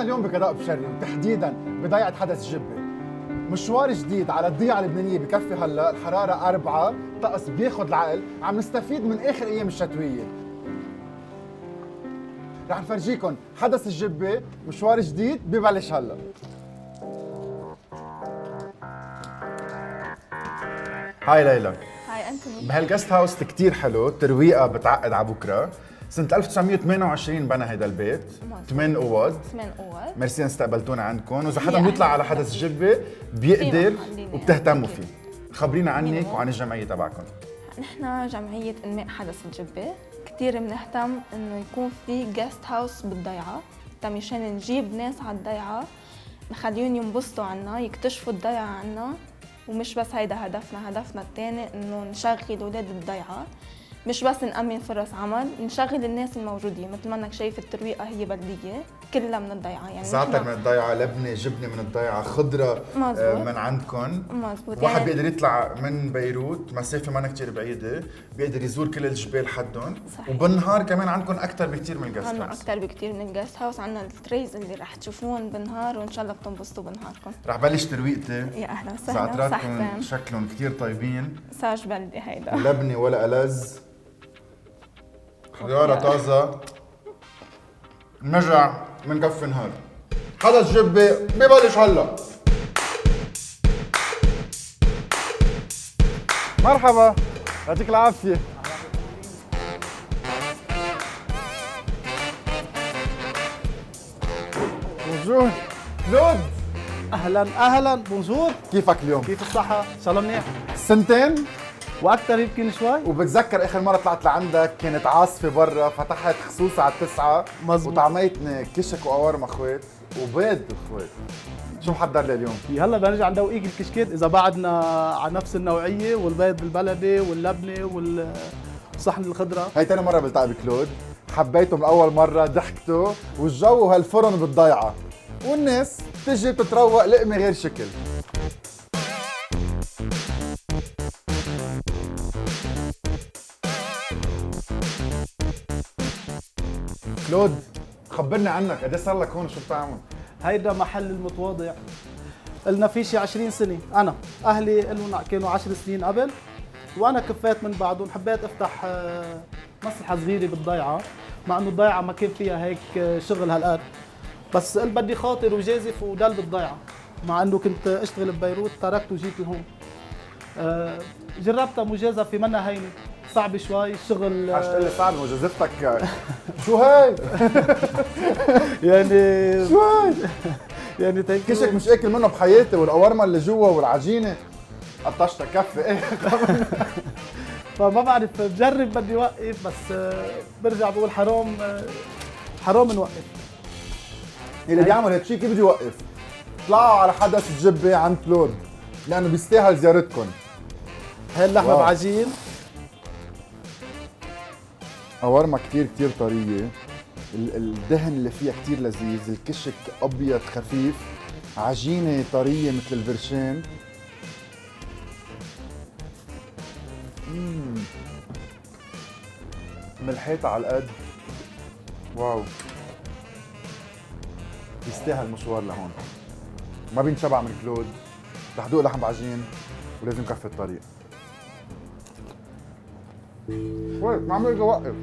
اليوم بقضاء بشري وتحديدا بضيعة حدث جبة. مشوار جديد على الضيعة اللبنانية بكفي هلا، الحرارة 4، طقس بياخد العقل، عم نستفيد من آخر أيام الشتوية. رح نفرجيكم حدث الجبة، مشوار جديد ببلش هلا. هاي ليلى. هاي أنتوني. بهالجست هاوس كتير حلو، الترويقة بتعقد على بكره. سنة 1928 بنى هيدا البيت، 8 اوض. 8 اوض. ميرسي ان استقبلتونا عندكم، واذا حدا بيطلع على حدث جبة بيقدر وبتهتموا فيه. خبرينا عنك وعن الجمعية تبعكم. نحن جمعية انماء حدث الجبة، كثير بنهتم انه يكون في جست هاوس بالضيعة، مشان نجيب ناس على الضيعة، نخليهم ينبسطوا عنا، يكتشفوا الضيعة عنا. ومش بس هيدا هدفنا الثاني انه نشغل اولاد الضيعة، مش بس نأمن فرص عمل، نشغل الناس الموجودين. مثل ما انك شايف الترويقة هي بلدية كلها من الضيعة، يعني زعتر من الضيعة، لبنة، جبنة من الضيعة، خضرة من عندكم. مزبوط. واحد يعني بيقدر يطلع من بيروت، مسافة ما كثير بعيدة، بيقدر يزور كل الجبال حدهم. صحيح. وبالنهار كمان عندكم أكثر بكثير من الجست عنا هاوس. أكثر بكثير من الجست هاوس، عنا التريز اللي رح تشوفوهم بالنهار، وإن شاء الله بتنبسطوا بنهاركم. رح بلش ترويقتي. يا أهلا وسهلا. زعتراتكم شكلهم كثير طيبين. ساج بلدي هيدا. لبنة ولا ألز، خيارة طازة، نرجع من كف نهار. حدث جبة ببلش هلا. مرحبا، يعطيك العافية. بونجور كلود. اهلا بونجور. كيفك اليوم؟ كيف الصحة؟ ان شاء الله منيح. سنتين واكثر يمكن شوي. وبتذكر اخر مره طلعت لعندك كانت عاصفه برا، فتحت خصوص على 9. مزبوط. وطعميتنا كشك وقوارم اخوات وبيض اخوات. شو محضر لي اليوم؟ هلا بنرجع ندوقيك الكشكيت اذا بعدنا على نفس النوعية، والبيض البلدي واللبنة والصحن الخضرة. هي تاني مره بلتقي بكلود، حبيته من اول مره، ضحكته والجو هالفرن بالضيعه، والناس بتجي بتتروق لقمه غير شكل. كلود، خبرني عنك، قد ايه صار لك هون وشو بتعمل؟ هيدا محل المتواضع، قلنا في شي 20 سنة. أنا أهلي لهم كانوا 10 سنين قبل، وأنا كفيت من بعدهم. حبيت أفتح مسرحة صغيرة بالضيعة، مع إنه الضيعة ما كان فيها هيك شغل هالقد، بس قلت بدي خاطر وجازف ودل بالضيعة. مع إنه كنت أشتغل ببيروت، تركت وجيت لهون. جربتها مجازفة، منا هينة، صعب شوي الشغل. عشان تقول لي صعب مجازفتك. شو هاي؟ يعني شو هاي؟ يعني كشك مش اكل منه بحياتي، والقوارمه اللي جوا والعجينه قطشتها كفي. ايه فما بعرف، بجرب بدي اوقف، بس برجع بقول حرام نوقف. اللي بيعمل هيك شيء كيف بده يوقف؟ طلعوا على حدث الجبه عند كلود لانه بيستاهل زيارتكم. هاي اللحمه بعجين، قوارمة كتير طرية، الدهن اللي فيها كتير لذيذ، الكشك أبيض خفيف، عجينة طرية مثل البرشام. ملحيتها على القد. واو، يستاهل مشوار لهون، ما بينشبع من كلود. رح دوق لحم بعجين ولازم كفي الطريق. وين ما عم يرجع وقف.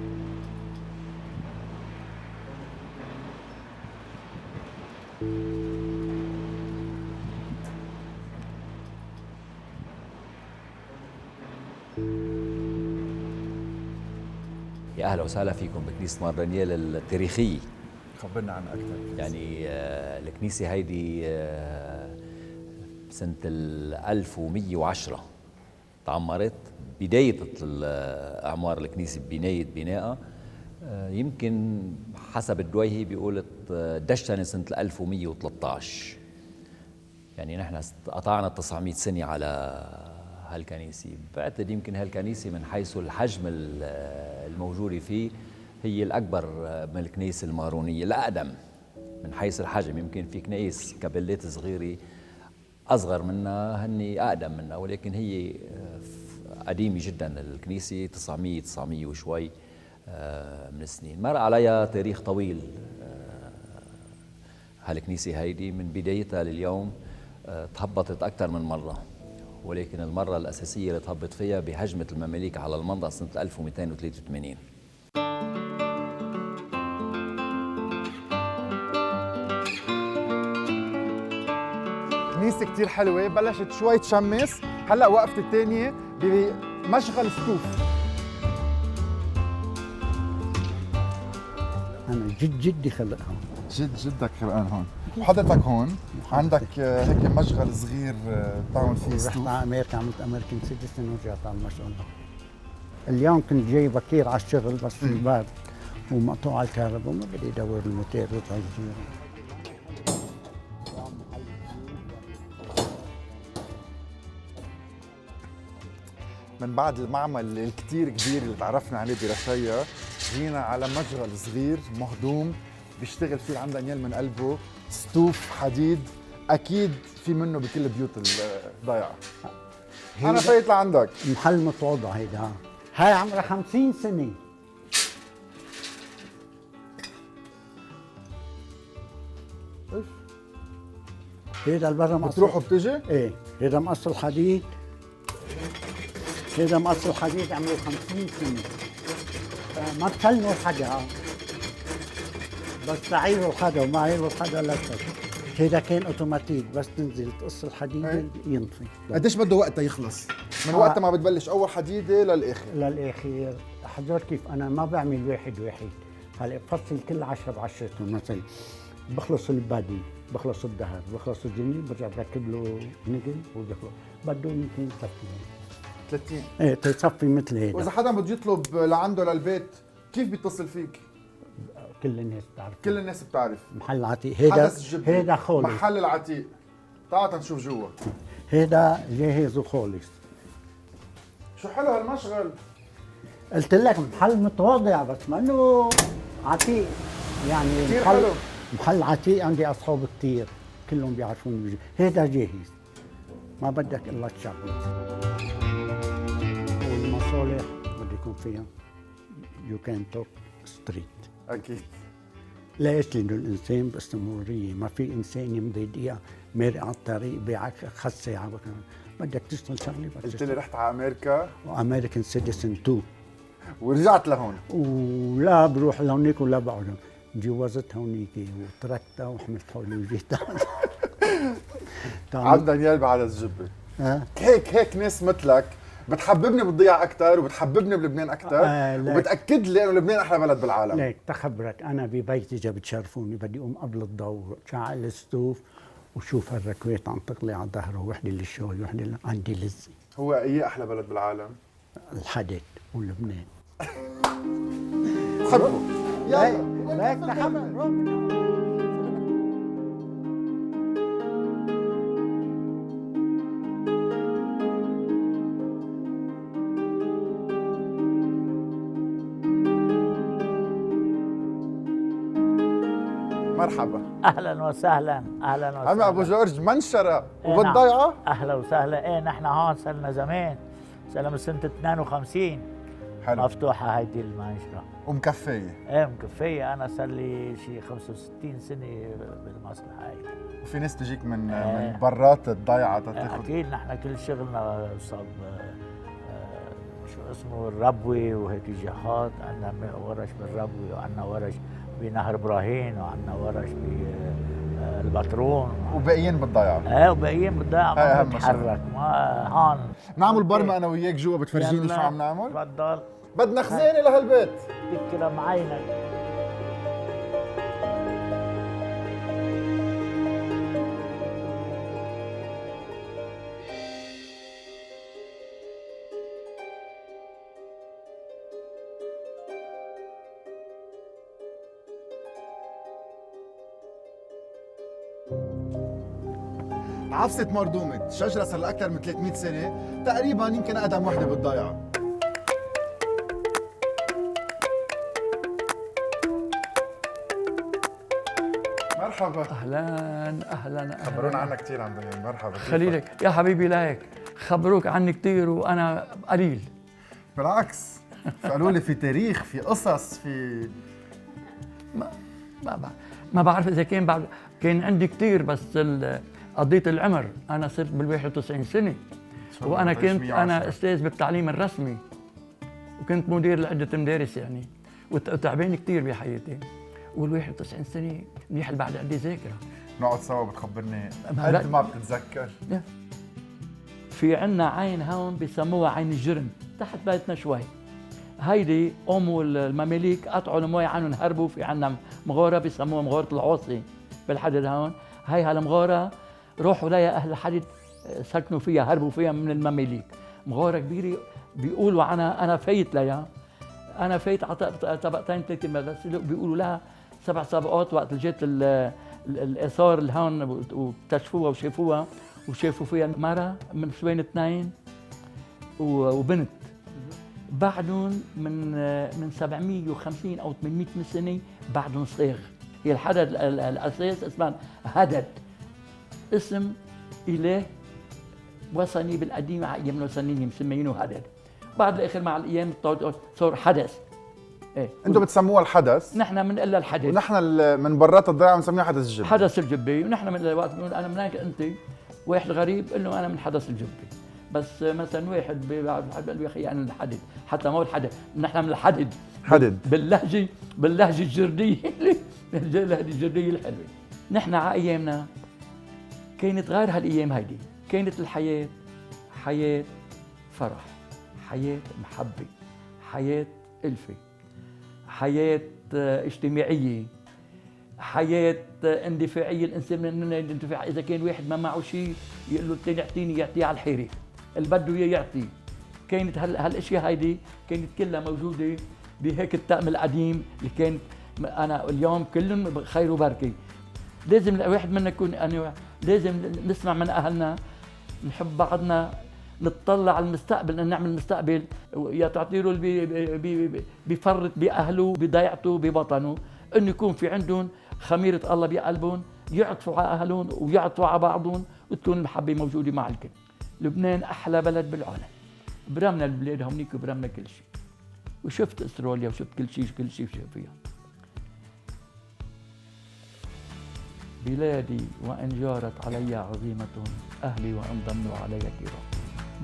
يا اهلا وسهلا فيكم بكنيسه مار دانيال التاريخيه. خبرنا عنها اكثر. يعني الكنيسه هيدي سنه 1110 تعمرت. بدايه اعمار الكنيسه، بنايه بنائها يمكن حسب الدويهي بيقول دشن سنه 1113. يعني نحن قطعنا 900 سنه على هالكنيسة. بعتقد يمكن هالكنيسة من حيث الحجم الموجود فيه هي الأكبر من الكنيسة المارونية، الأقدم من حيث الحجم. يمكن في كنيس كابلات صغيرة أصغر منها هني أقدم منها، ولكن هي قديمة جدا الكنيسة، 900 وشوي من السنين. مر عليها تاريخ طويل هالكنيسة هيدي من بدايتها لليوم تهبطت أكثر من مرة، ولكن المرة الأساسية اللي تهبط فيها بهجمة المماليك على المنطقة سنة 1283. كنيسة كتير حلوة، بلشت شوي تشمس، هلا وقفت الثانية بمشغل ستوف. أنا جدي خلقها. جدك خلقان هون، وحضرتك هون عندك هيك مشغل صغير بتعمل فيه رحت ستوف. على أمريكا عملت أمريكان سيتيزن ورجعت على المشغل. اليوم كنت جاي بكير على الشغل بس في الباب ومقطوع الكهرباء وما بدي أدور الموتير وتغيير. من بعد المعمل الكتير كبير اللي تعرفنا عليه برشايا، جينا على مشغل صغير مهضوم بيشتغل فيه عم دانيال من قلبه، ستوف حديد، اكيد في منه بكل البيوت الضيعه. انا فايت لعندك. محل متواضع هيدا. هاي عمرها 50 سنة. هيدا البرا مقص. بتروح وبتجي؟ ايه، هيدا مقص الحديد. هيدا مقص الحديد عمره 50 سنة. ما تكلموا حدا. بس تعيروا حدا وما عيروا حدا لا تفكر. هيدا كان اوتوماتيك، بس تنزل تقص الحديدة ينطفي. قديش بده وقتها يخلص؟ من وقت ما بتبلش اول حديده للاخر. للاخير. حضر كيف انا ما بعمل واحد هلا بفصل كل 10 بعشرتهم مثلا. بخلص البادي، بخلص الدهر، بخلص الجنين، برجع بركب له نقل وبخلص. بده يمكن 30. ايه تصفي مثل هيدا. واذا حدا بده يطلب لعنده للبيت كيف بيتصل فيك؟ كل الناس بتعرف. كل الناس بتعرف. محل عتيق. هيدا خالص. محل العتيق. تعال نشوف جوا. هيدا جاهز وخالص. شو حلو هالمشغل. قلت لك محل متواضع بس ما انه عتيق يعني. كثير حلو. محل عتيق، عندي اصحاب كثير كلهم بيعرفوني. هيدا جاهز ما بدك الا تشغله. والمصالح بده يكون فيها يو كان توك ستريت. اكيد. ليش؟ لانه الانسان باستمراريه، ما في انسان يمضي دقيقه مارق على الطريق بيعك خد ساعه بدك تشتغل شغله. قلت لي رحت على امريكا وامريكان سيتيزن 2 ورجعت لهون. ولا بروح لهونيك ولا بقعد. تجوزت هونيك وتركتها وحملت حولي وجيت. عم دانيال بعد الجبه. هيك ناس مثلك بتحببني بالضيعة أكثر وبتحببني بلبنان أكثر وبتأكد لي إنه لبنان أحلى بلد بالعالم. ليك تخبرك أنا ببيتي إذا بتشرفوني بدي أقوم قبل الضوء شعل الستوف وشوف هالركوات عم تغلي على ظهره، وحدة للشوي وحدة عندي لذة. هو أي أحلى بلد بالعالم؟ الحدث ولبنان. حبه. يلا ليك تخبر. مرحبا. اهلا وسهلا. اهلا وسهلا. عمي ابو جورج منشره وبالضيعه. اهلا وسهلا. ايه نحن هون صرنا زمان، صرنا من سنه 52. حلو. مفتوحه هيدي المنشره ومكفيه. ايه مكفيه. انا صار لي شي 65 سنه بالمصلحه هاي. وفي ناس تجيك من برات الضيعه تاخذ. اكيد نحن كل شغلنا صاب شو اسمه الربوي وهيك جهات. عندنا ورش بالربوي وعندنا ورش بنهر ابراهيم وعندنا ورش بالبطرون وباقيين بالضيعه. ايه وباقيين بالضيعه ما بنتحرك. ما هون نعمل برمة انا وياك جوا بتفرجيني شو عم نعمل؟ تفضل. بدنا خزانه لهالبيت. تكرم عينك. عفسة مردومة، شجرة صار لها أكثر من 300 سنة، تقريبا يمكن أقدم وحدة بالضيعة. مرحبا. اهلا اهلا. خبرونا عنك كثير عم دانيال. مرحبا. خليلك يا حبيبي لايك، خبروك عني كثير وانا قليل. بالعكس، قالوا لي في تاريخ، في قصص، في ما بعرف اذا كان كان عندي كثير بس قضيت العمر، انا صرت بال 91 سنه، وانا كنت انا استاذ بالتعليم الرسمي، وكنت مدير لعده مدارس يعني، وتعبان كثير بحياتي. وال 91 سنه منيح بعد عندي ذاكره. نقعد سوا بتخبرني لا. قد ما بتتذكر. في عنا عين هون بسموها عين الجرم تحت بيتنا شوي. هيدي قوموا المماليك قطعوا المي عنهم هربوا. في عنا مغاره بسموها مغاره العوصي بالحدد هون. هاي هالمغاره روحوا لها اهل الحدد سكنوا فيها، هربوا فيها من المماليك. مغاره كبيره بيقولوا عنها انا فايت لها، انا فايت على طبقتين ثلاثه بس بيقولوا لها 7 طبقات. وقت جت الاثار اللي هون واكتشفوها وشافوها وشافوا فيها مرة من سوين 2 وبنت. بعدهم من 750 او 800 سنه بعدهم صاغ. هي الحدد الاساس اسمها هدد، اسم اله وثني بالقديم على ايام الوثنيه مسمينه هدد. بعد الاخر مع الايام صار حدث. ايه انتم بتسموها الحدث؟ نحن بنقول الحدث، ونحن من برات الضيعه بنسميها حدث الجبه. حدث الجبه. ونحن من الوقت بنقول انا منك انت واحد غريب قل له انا من حدث الجبه. بس مثلا واحد بيقول له يا اخي انا الحدد، حتى ما هو الحدد، نحن من الحدد حدد باللهجه الجرديه اللهجه الجرديه الحلوه. نحن على ايامنا كانت غير هالايام هيدي، كانت الحياه حياه فرح، حياه محبه، حياه الفه، حياه اجتماعيه، حياة اندفاعية. الإنسان مننا يندفع، إذا كان واحد ما معه شيء يقول له الثاني اعطيني، يعطيه على الحيرة، اللي بده إياه يعطيه. كانت هالأشياء هيدي كانت كلها موجودة بهيك الطقم القديم اللي كان. أنا اليوم كلهم خير وبركة. لازم الواحد منا يكون لازم نسمع من أهلنا، نحب بعضنا، نتطلع على المستقبل، نعمل المستقبل. يا تعطي له اللي بيفرط بأهله بضيعته بوطنه، انه يكون في عندهم خميرة الله بقلبهم، يعطفوا على اهلهم ويعطفوا على بعضهم، وتكون المحبة موجودة مع الكل. لبنان احلى بلد بالعالم، برمنا البلاد هونيك وبرمنا كل شيء. وشفت استراليا وشفت كل شيء فيها. بلادي وان جارت علي عظيمة، اهلي وان ضموا علي كرام.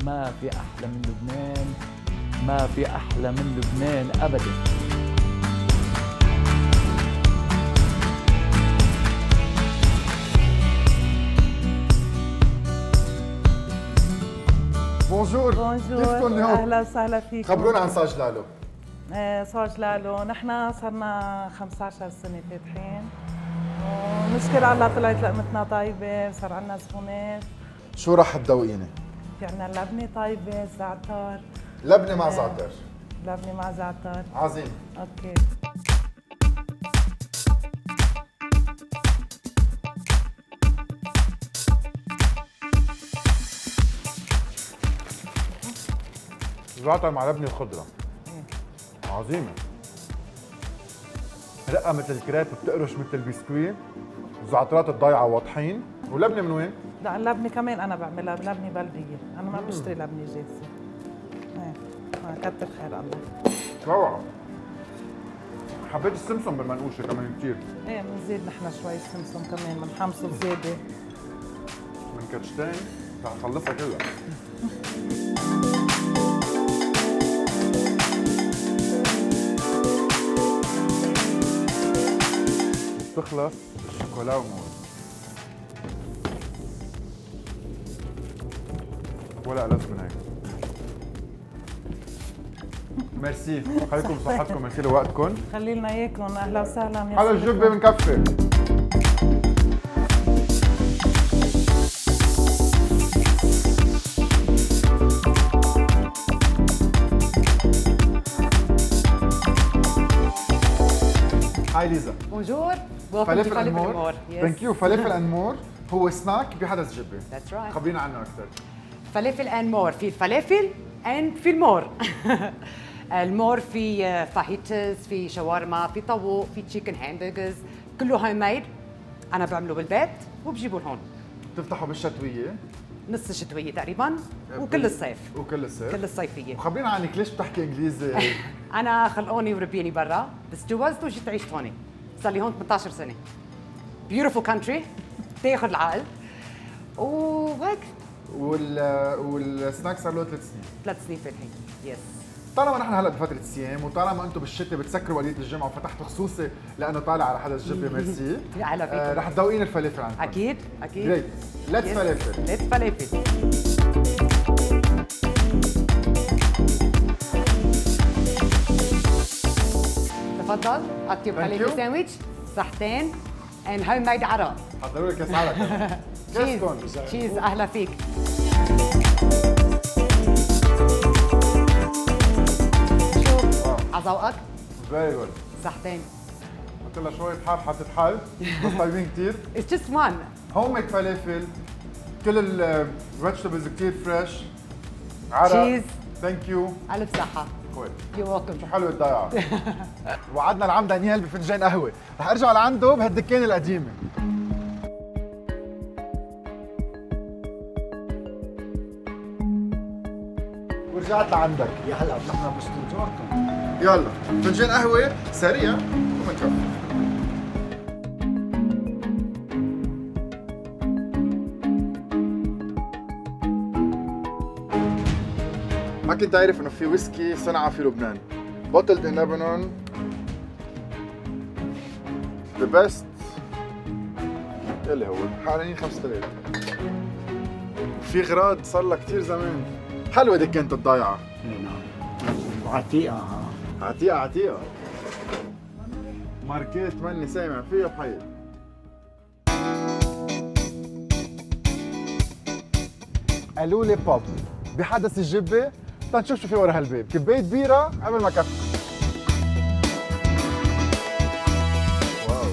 ما في احلى من لبنان، ما في احلى من لبنان ابدا. بونجور. كيفكم اليوم؟ اهلا وسهلا فيكم. خبرونا عن صاج لالو. صاج لالو نحن صرنا 15 سنه فاتحين، ونشكر الله طلعت لقمتنا طيبه وصار عندنا زبونات. شو رح تذوقيني؟ في عندنا لبنه طيبه، زعتر. لبنه مع زعتر. لبنه مع زعتر. عظيم. اوكي. زعتر مع لبنه الخضره. عظيمه. رقه مثل الكريب وبتقرش مثل البسكويت. الزعترات الضايعه واضحين. ولبنه من وين؟ لا اللبنه كمان انا بعملها بلبنه بلديه، انا ما بشتري لبنه جاهزه. كتر خير الله. روعه. حبيت السمسم بالمنقوشه كمان كثير. ايه بنزيد نحن شوي سمسم كمان، بنحمصه زياده. من كرشتين رح نخلصها كلها. بتخلص الشوكولا وموز. ولا ألذ من هيك. ميرسي، خليكم بصحتكم، ميرسي لوقتكم. خلي لنا اياكم، اهلا وسهلا. على الجبه بنكفي. هاي ليزا. بونجور. فلافل انمور. ثانك يو. فلافل انمور هو سناك بحدث جبه. ذاتس رايت. خبرينا عنه اكثر. فلافل اند مور، في الفلافل اند في المور. المور في فاهيتاز، في شاورما، في طاووق، في تشيكن هامبرجرز، كله هوم ميد. انا بعمله بالبيت وبجيبه لهون. بتفتحوا بالشتويه؟ نص الشتويه تقريبا، وكل الصيف. وكل الصيف؟ كل الصيفيه. وخبرينا عنك، ليش بتحكي انجليزي؟ انا خلقوني وربيني برا، بس تجوزت وجيت عشت هون. صار لي هون 18 سنه. بيوتيفول كانتري تاخذ العقل وهيك والسناك صار له 3 سنين. 3 سنين فاتحين. يس. طالما نحن هلا بفتره الصيام وطالما انتم بالشتاء بتسكروا ولية الجمعه وفتحتوا خصوصي لانه طالع على حدث جبه ميرسي. اهلا فيك. رح تذوقين الفلافل عندكم. اكيد اكيد. جريت. ليتس فلافل. ليتس فلافل. تفضل اطيب فلافل ساندويتش صحتين and homemade عرق. حضروا لي كاس عرق كمان. تشيز اهلا فيك. شوف على ذوقك. فيري جود. صحتين. حط لها شويه حار حطيت حل بس طيبين كثير. It's just one. هوم ميد فلافل كل الفيجيتابلز كثير فريش. عرق. تشيز. ثانك يو. الف صحه. كويس. يو ويلكم. شو حلوه الضيعه. وعدنا العم دانيال بفنجان قهوه، رح ارجع لعنده بهالدكانه القديمه. ورجعت لعندك. يا هلا نحن باستنزوركم. يلا فنجان قهوه سريع ومنكفي. ما كنت عارف انه في ويسكي صنعة في لبنان. Bottled in Lebanon. The best. اللي هو حوالين 5000. وفي غراض صار لها كثير زمان. حلوة دكانة الضيعة. نعم. وعتيقة. عتيقة. ماركات ماني سامع فيها بحيط. قالوا لي بوب بحدث الجبة تنشوف شو في ورا هالباب، كباية بيرة قبل ما كفي. واو.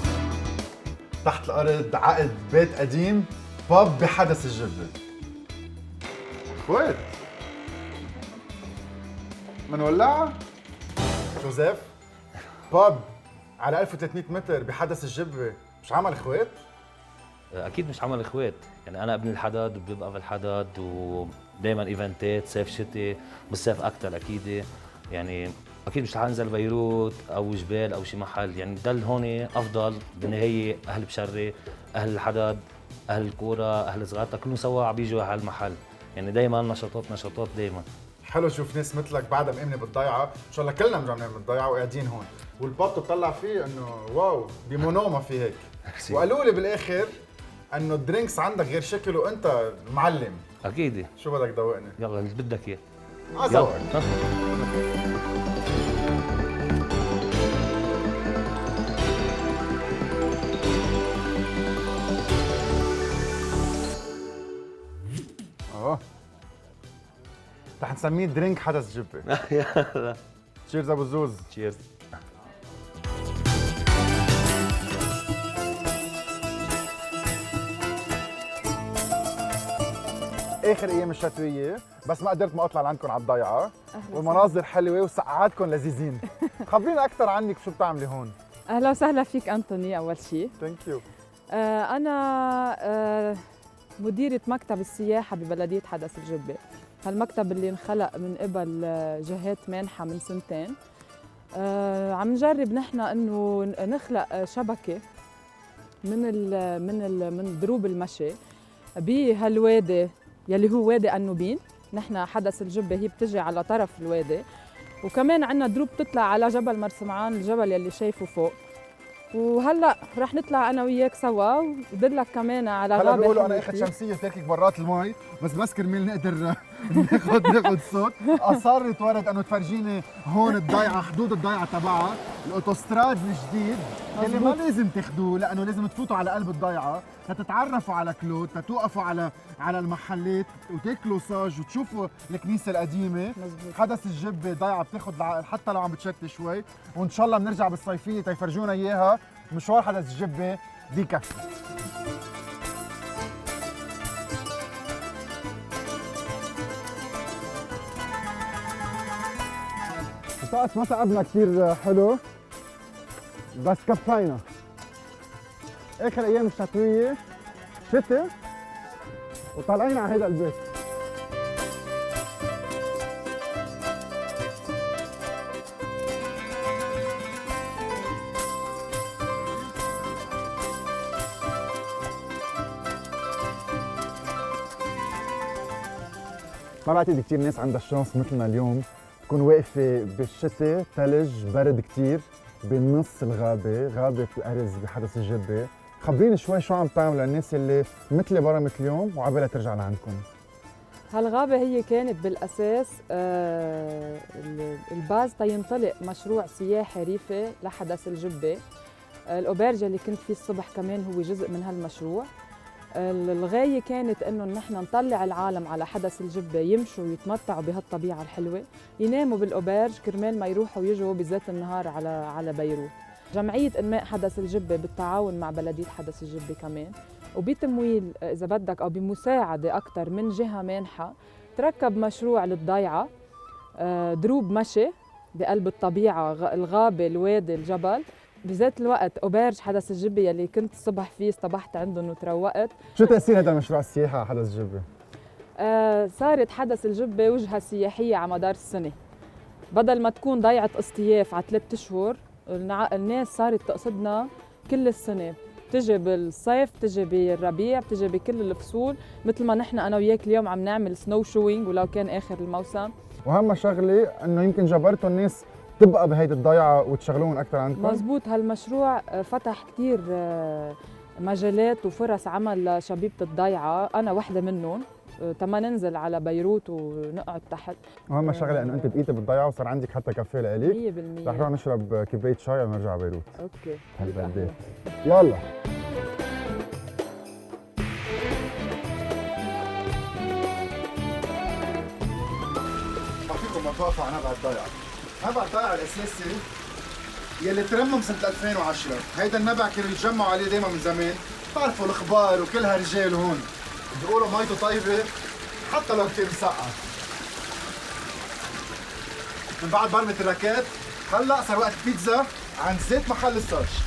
تحت الأرض عقد بيت قديم بوب بحدث الجبة. كويت. منولعها؟ جوزيف بوب على 1300 متر بحدث الجبة، مش عمل اخوات؟ اكيد مش عمل اخوات، يعني انا ابن الحداد وبيبقى في الحداد ودائما ايفنتات صيف شتاء، بالصيف اكثر اكيد، يعني اكيد مش رح انزل بيروت او جبال او شي محل، يعني ضل هون افضل. بالنهايه اهل بشري، اهل الحداد، اهل الكوره، اهل صغارتا كلهم سوا عم بيجوا على المحل، يعني دائما نشاطات دائما. حلو شوف ناس مثلك بعدها مأمنة بالضيعة، ان شاء الله كلنا مجمعين بالضيعة وقاعدين هون، والباب تطلع فيه انه واو بمونوما في هيك. وقالوا لي بالاخر انه الدرينكس عندك غير شكل وانت معلم. اكيد. شو بدك تذوقني؟ يلا اللي بدك اياه. ذوقك. رح نسميه درينك حدث جبة. تشيرز ابو زوز. تشيرز. اخر ايام الشتويه بس ما قدرت ما اطلع لعندكم على الضيعه، والمناظر حلوه وسقعاتكم لذيذين. خبرينا اكثر عنك، شو بتعملي هون؟ اهلا وسهلا فيك انطوني. اول شيء ثانك يو. انا مديرة مكتب السياحة ببلدية حدث الجبة. هالمكتب اللي انخلق من قبل جهات مانحة من 2 سنين. عم نجرب نحن انه نخلق شبكة من دروب المشي بهالوادي يلي هو وادي النوبين. نحن حدث الجبة هي بتجي على طرف الوادي، وكمان عندنا دروب تطلع على جبل مرسمعان، الجبل يلي شايفه فوق. وهلا رح نطلع انا وياك سوا ودلك كمان على غابه. هلا بيقولوا انا اخذ شمسيه تركك برات المي، بس كرمال نقدر ناخذ صوت. اصرت ورد انه تفرجيني هون الضيعه، حدود الضيعه تبعها، الاوتوستراد الجديد اللي ما لازم تاخذوه لانه لازم تفوتوا على قلب الضيعه تتعرفوا على كلود، تتوقفوا على المحلات وتاكلوا صاج وتشوفوا الكنيسه القديمه. مزبوط. حدث الجبه ضيعه بتاخذ حتى لو عم بتشتي شوي، وان شاء الله بنرجع بالصيفيه تيفرجونا اياها. مشوار حدث الجبه بكفي. الطقس ما تعبنا كثير حلو بس كفينا. اخر ايام الشتويه شتاء وطالعين على هيدا البيت. ما بعتقد كثير ناس عندها الشانس مثلنا اليوم تكون واقفه بالشتاء، ثلج، برد كثير بنص الغابه، غابه الارز بحدث الجبه. خبريني شوي شو عم تعملوا للناس اللي مثلي برمت اليوم وعبالها ترجع لعندكم. هالغابة هي كانت بالأساس الباز تينطلق مشروع سياحي ريفي لحدث الجبة. الأوبرج اللي كنت فيه الصبح كمان هو جزء من هالمشروع. الغاية كانت إنه نحن نطلع العالم على حدث الجبة يمشوا ويتمتعوا بهالطبيعة الحلوة، يناموا بالأوبرج كرمال ما يروحوا ويجوا بذات النهار على بيروت. جمعية إنماء حدث الجبة بالتعاون مع بلدية حدث الجبة كمان وبتمويل إذا بدك أو بمساعدة أكثر من جهة مانحة تركب مشروع للضيعة، دروب مشي بقلب الطبيعة، الغابة، الوادي، الجبل. بذات الوقت أوبرج حدث الجبة يلي كنت الصبح فيه استبحت عندهم وتروقت. شو تأثير هذا المشروع السياحي على حدث الجبة؟ صارت حدث الجبة وجهة سياحية على مدار السنة، بدل ما تكون ضيعة اصطياف على 3 أشهر الناس صارت تقصدنا كل السنة، بتجي بالصيف، بتجي بالربيع، بتجي بكل الفصول، مثل ما نحن أنا وياك اليوم عم نعمل سنو شوينج ولو كان آخر الموسم. وأهم شغلة إنه يمكن جبرتوا الناس تبقى بهيدي الضيعة وتشغلوهم أكثر عندكم. مزبوط، هالمشروع فتح كتير مجالات وفرص عمل لشبيبة الضيعة، أنا واحدة منهم. تما ننزل على بيروت ونقعد تحت. أهم شغلة إنه أنت بقيتي بالضيعة وصار عندك حتى كافيه لإلك. 100%. رح نروح نشرب كوباية شاي ونرجع على بيروت. أوكي. هالبلدة. يلا. أعطيكم مطافة عن نبع الضيعة. نبع الضيعة الأساسي يلي ترمم سنة 2010، هيدا النبع كانوا يتجمعوا عليه دايما من زمان، بتعرفوا الأخبار وكلها رجال هون. بيقولوا ميته طيبة حتى لو كان مسقع. من بعد برمة الراكات هلا صار وقت بيتزا عند زيت محل الساش.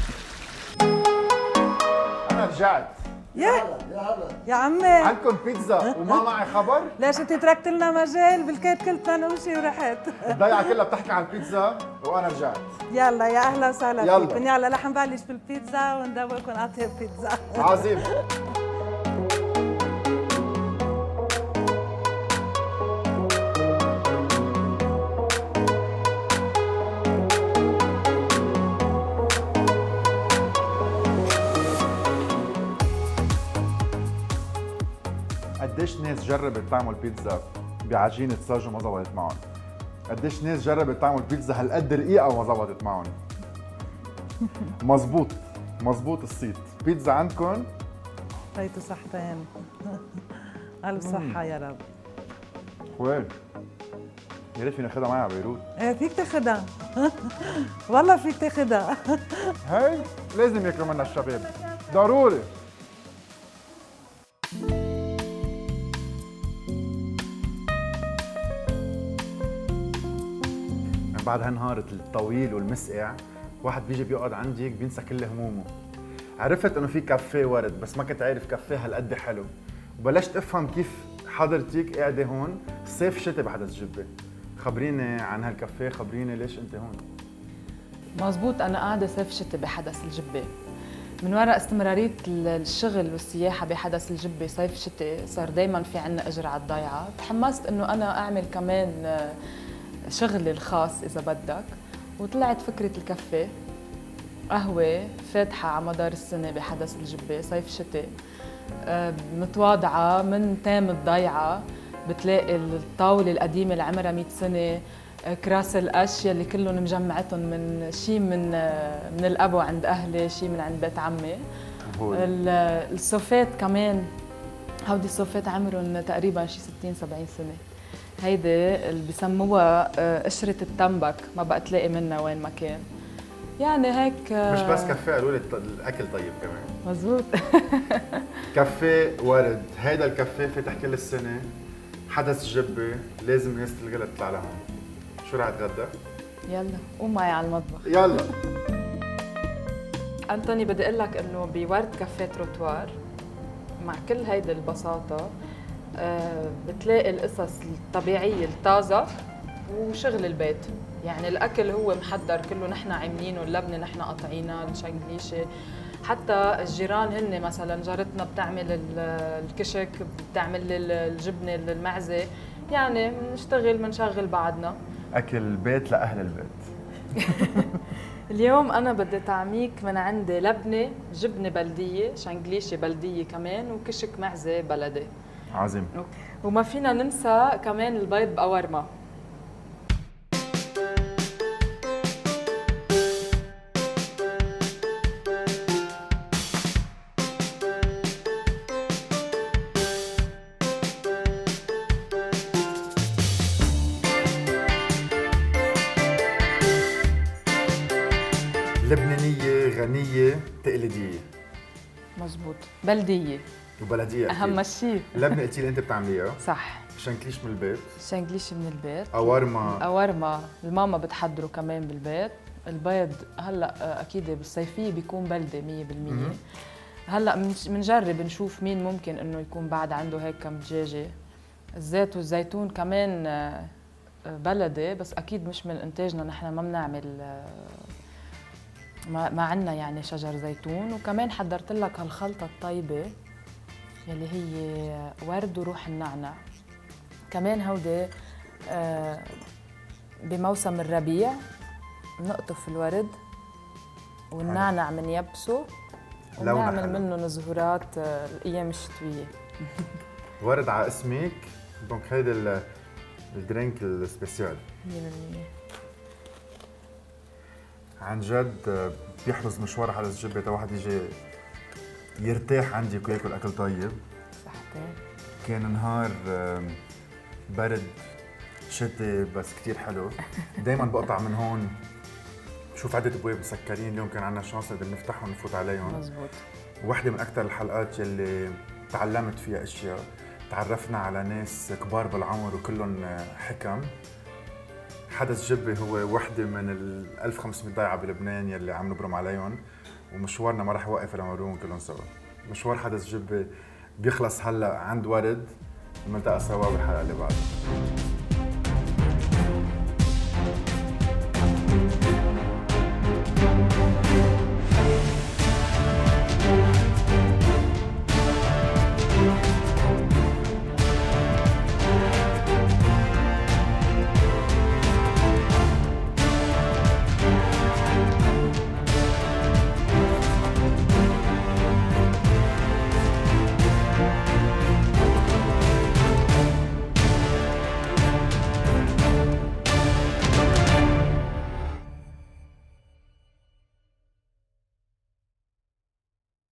أنا رجعت. يا عمي عندكم بيتزا وما معي خبر؟ ليش انت تركت لنا مجال بالكيت كلتنا نمشي ورحت؟ الضيعة كلها بتحكي عن البيتزا وأنا رجعت. يلا يا اهلا وسهلا يلا. فيكم، يلا رح نبلش بالبيتزا وندوقكم اطيب بيتزا. عظيم. قديش ناس جربت تعمل بيتزا بعجينة صاج وما ظبطت معهم؟ قديش ناس جربت تعمل بيتزا هالقد رقيقة وما ظبطت معهم؟ مزبوط، مزبوط الصيت. بيتزا عندكم هيتو صحتين. ألف صحة يا رب. وين؟ يا ريت فينا ناخدها معي على بيروت. ايه فيك تاخدها. والله فيك تاخدها. هي لازم ياكلوا منها الشباب، ضروري. من بعد هالنهار الطويل والمسقع واحد بيجي بيقعد عندك بينسى كل همومه. عرفت انه في كافيه ورد بس ما كنت عارف كافيه هالقد حلو، وبلشت افهم كيف حضرتك قاعده هون صيف شتاء بحدث جبه. خبريني عن هالكافيه، خبريني ليش انت هون. مزبوط، أنا قاعدة صيف شتاء بحدث الجبة. من وراء استمرارية الشغل والسياحة بحدث الجبة صيف شتاء صار دايما في عنا أجر على الضيعة. تحمست إنه أنا أعمل كمان شغلي الخاص إذا بدك، وطلعت فكرة الكافيه، قهوة فاتحة على مدار السنة بحدث الجبة صيف شتاء، متواضعة من تام الضيعة. بتلاقي الطاولة القديمة اللي عمرها 100 سنة، كراس القش يلي كلهم مجمعتهم من شيء من الأبو عند أهلي، شيء من عند بيت عمي. الصوفات كمان، هودي الصوفات عمرهم تقريبا شي 60-70 سنة. هيدي اللي بسموها قشرة التنبك، ما بقى تلاقي منها وين ما كان. يعني هيك مش بس كافيه، قالوا لي الاكل طيب كمان. مزبوط. كافيه ورد، هيدا الكافيه فاتح كل السنه، حدث جبه، لازم الناس تلقى تطلع لهون. شو رح اتغدى؟ يلا قوم معي على المطبخ. يلا. أنتوني بدي أقول لك إنه بورد كافيه تروتوار مع كل هيدي البساطة بتلاقي القصص الطبيعية الطازة وشغل البيت. يعني الأكل هو محضر كله نحن عاملينه، اللبنة نحن قاطعينها، الشنقليشة، حتى الجيران هن مثلا جارتنا بتعمل الكشك، بتعمل الجبنة المعزة، يعني بنشتغل بنشغل بعضنا. اكل بيت لاهل البيت. اليوم أنا بدي طعميك من عندي لبنة جبنة بلدية، شنقليشة بلدية كمان، وكشك معزة بلدي. عظيم. وما فينا ننسى كمان البيض بقورمة. لبنانية غنية تقليدية. مزبوط، بلدية وبلدية أكيد. أهم شيء. لبنة قلتي لي أنت بتعمليها. صح. شنكليش من البيت. شنقليش من البيت. قورمة الماما بتحضره كمان بالبيت. البيض هلا اكيد بالصيفيه بيكون بلدي 100%. هلا بنجرب نشوف مين ممكن انه يكون بعد عنده هيك كم دجاجه. الزيت والزيتون كمان بلدي، بس اكيد مش من انتاجنا، نحن ما بنعمل، ما عندنا يعني شجر زيتون. وكمان حضرت لك هالخلطه الطيبه يلي هي ورد وروح النعناع. كمان هودي بموسم الربيع نقطف الورد والنعنع من يبسه ونعمل منه نزهورات الايام الشتويه. ورد على اسمك، دونك هيدا الدرينك السبيسيال 100%. عن جد بيحرز مشوار على الجبه تا واحد يجي يرتاح عندك وياكل اكل طيب. صحتين. كان نهار برد شتي بس كتير حلو. دايما بقطع من هون بشوف عدة ابواب مسكرين، اليوم كان عندنا شانس نقدر نفتحهم ونفوت عليهم. مزبوط. واحدة من أكثر الحلقات يلي تعلمت فيها أشياء، تعرفنا على ناس كبار بالعمر وكلهم حكم. حدث جبة هو وحدة من ال 1500 ضيعة بلبنان يلي عم نبرم عليهم، ومشوارنا ما رح يوقف لما نروهم كلهم سوا. مشوار حدث جبة بيخلص هلا عند ورد، ونلتقى سوا بالحلقة اللي بعدها.